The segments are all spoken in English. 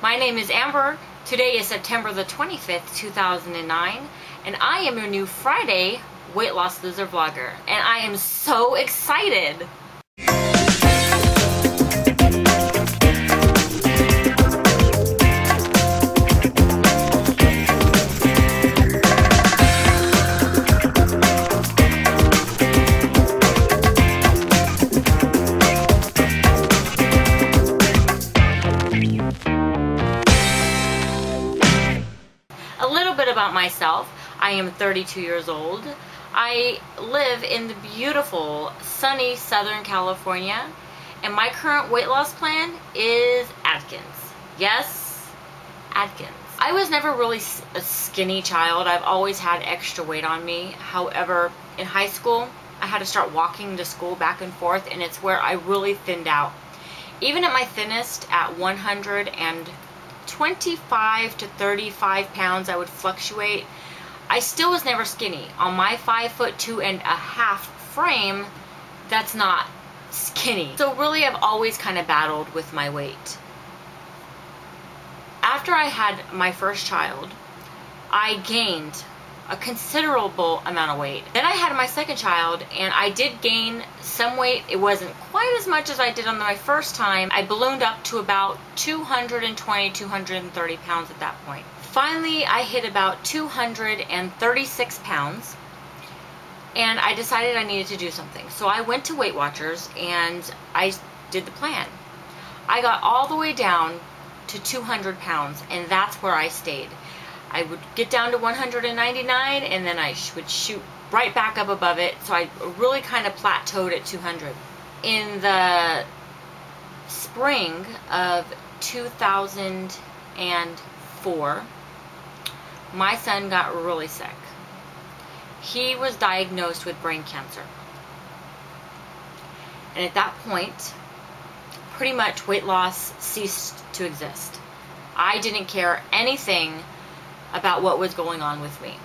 My name is Amber. Today is September the 25th, 2009, and I am your new Friday weight loss loser vlogger, and I am so excited. A little bit about myself. I am 32 years old. I live in the beautiful, sunny Southern California, and my current weight loss plan is Atkins. Yes, Atkins. I was never really a skinny child. I've always had extra weight on me. However, in high school, I had to start walking to school back and forth, and it's where I really thinned out. Even at my thinnest, at 125 to 35 pounds, I would fluctuate. I still was never skinny. On my 5'2.5" frame, that's not skinny. So really, I've always kind of battled with my weight. After I had my first child, I gained a considerable amount of weight. Then I had my second child, and I did gain some weight. It wasn't quite as much as I did on my first time. I ballooned up to about 220, 230 pounds at that point. Finally, I hit about 236 pounds, and I decided I needed to do something. So I went to Weight Watchers, and I did the plan. I got all the way down to 200 pounds, and that's where I stayed. I would get down to 199, and then I would shoot right back up above it, so I really kind of plateaued at 200. In the spring of 2004, my son got really sick. He was diagnosed with brain cancer. And at that point, pretty much weight loss ceased to exist. I didn't care anything about what was going on with me.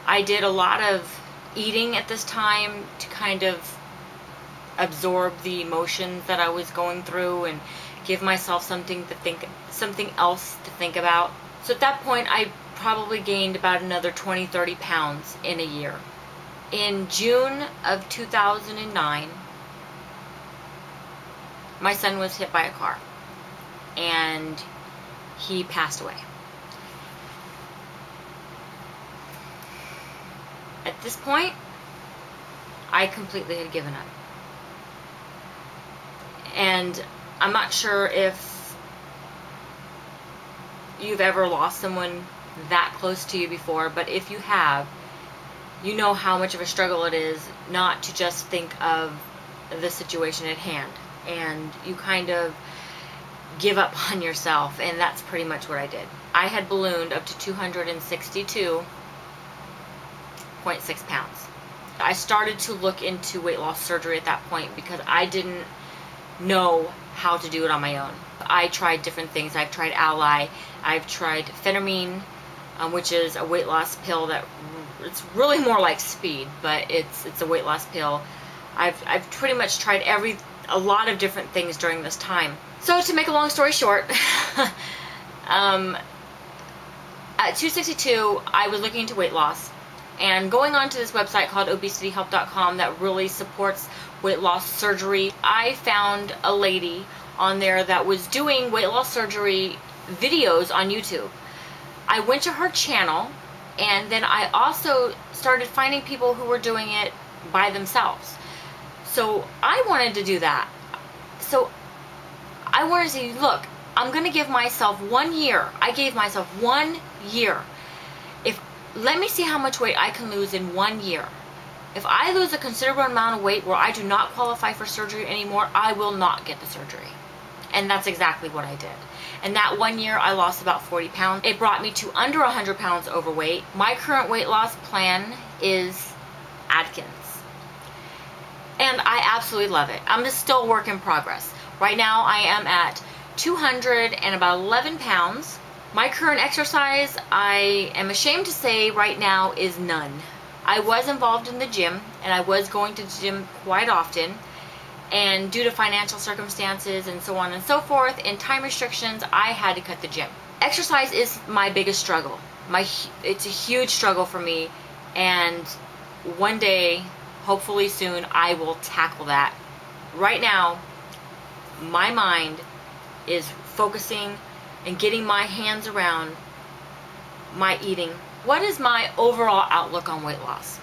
I did a lot of eating at this time to kind of absorb the emotions that I was going through and give myself something else to think about. So at that point, I probably gained about another 20-30 pounds in a year. In June of 2009, my son was hit by a car, and he passed away. At this point, I completely had given up. And I'm not sure if you've ever lost someone that close to you before, but if you have, you know how much of a struggle it is not to just think of the situation at hand, and you kind of give up on yourself, and that's pretty much what I did. I had ballooned up to 262.6 pounds. I started to look into weight loss surgery at that point because I didn't know how to do it on my own. I tried different things. I've tried Ally, I've tried phentermine, which is a weight loss pill that it's really more like speed, but it's a weight loss pill. I've pretty much tried a lot of different things during this time. So to make a long story short, at 262, I was looking into weight loss, and going on to this website called obesityhelp.com that really supports weight loss surgery. I found a lady on there that was doing weight loss surgery videos on YouTube. I went to her channel, and then I also started finding people who were doing it by themselves. So I wanted to do that. So I wanted to say, look, I'm going to give myself 1 year. I gave myself 1 year. Let me see how much weight I can lose in 1 year. If I lose a considerable amount of weight where I do not qualify for surgery anymore, I will not get the surgery. And that's exactly what I did. And that 1 year, I lost about 40 pounds. It brought me to under 100 pounds overweight. My current weight loss plan is Atkins. And I absolutely love it. I'm just still a work in progress. Right now, I am at 211 pounds. My current exercise, I am ashamed to say right now, is none. I was involved in the gym, and I was going to the gym quite often, and due to financial circumstances and so on and so forth and time restrictions, I had to cut the gym. Exercise is my biggest struggle. It's a huge struggle for me, and one day, hopefully soon, I will tackle that. Right now, my mind is focusing and getting my hands around my eating. What is my overall outlook on weight loss?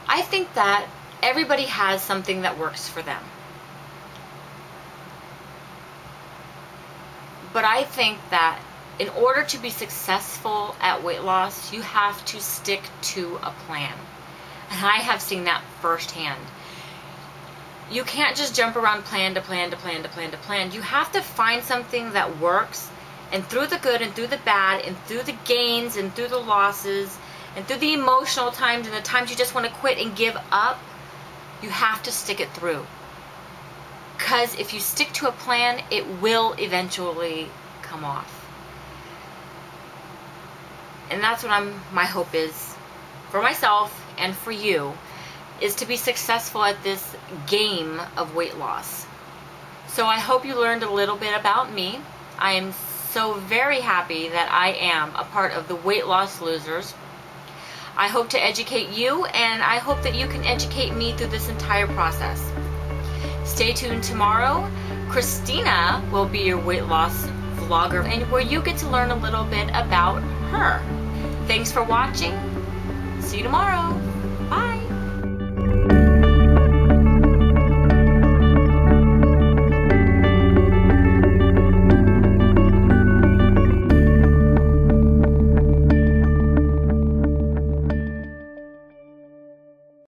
I think that everybody has something that works for them. But I think that in order to be successful at weight loss, you have to stick to a plan. And I have seen that firsthand. You can't just jump around plan to plan to plan to plan to plan. You have to find something that works, and through the good and through the bad and through the gains and through the losses and through the emotional times and the times you just want to quit and give up, you have to stick it through. Because if you stick to a plan, it will eventually come off. And that's what my hope is for myself and for you, is to be successful at this game of weight loss. So I hope you learned a little bit about me. I am so very happy that I am a part of the Weight Loss Losers. I hope to educate you, and I hope that you can educate me through this entire process. Stay tuned tomorrow. Christina will be your weight loss vlogger, and where you get to learn a little bit about her. Thanks for watching. See you tomorrow.